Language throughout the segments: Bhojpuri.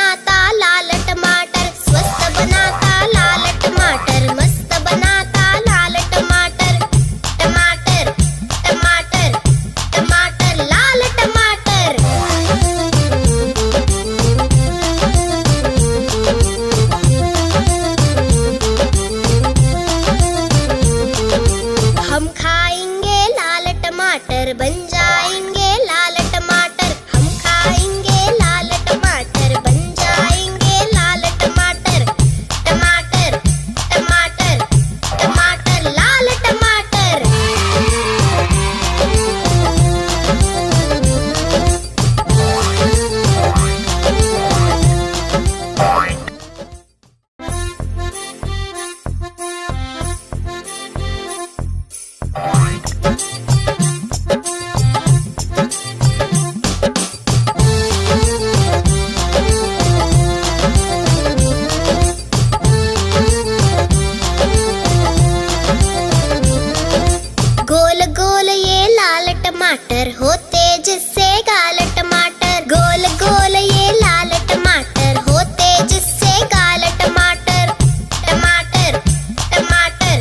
बनाता लाल टमाटर, स्वस्थ बनाता लाल टमाटर, मस्त बनाता लाल टमाटर। टमाटर टमाटर टमाटर लाल टमाटर। हम खाएंगे लाल टमाटर, बन जाएंगे लाल टमाटर। हम खाएंगे लाल टमाटर, बन जाएंगे लाल टमाटर। टमाटर टमाटर टमाटर लाल टमाटर। गोल गोल ये लाल टमाटर होते जिससे गाल टमाटर। गोल गोल ये लाल टमाटर होते जिससे गाल टमाटर। टमाटर टमाटर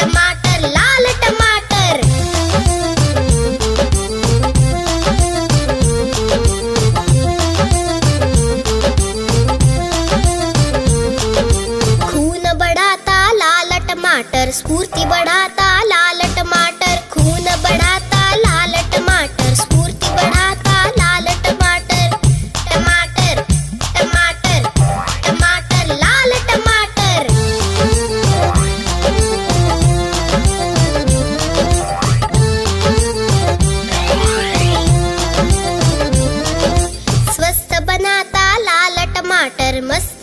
टमाटर लाल टमाटर। खून बढ़ाता लाल टमाटर, स्फूर्ति बढ़ाता लाल टमाटर। खून बढ़ाता लाल टमाटर, स्फूर्ति बढ़ाता लाल टमाटर। टमाटर टमाटर टमाटर लाल टमाटर। स्वस्थ बनाता लाल टमाटर, मस्त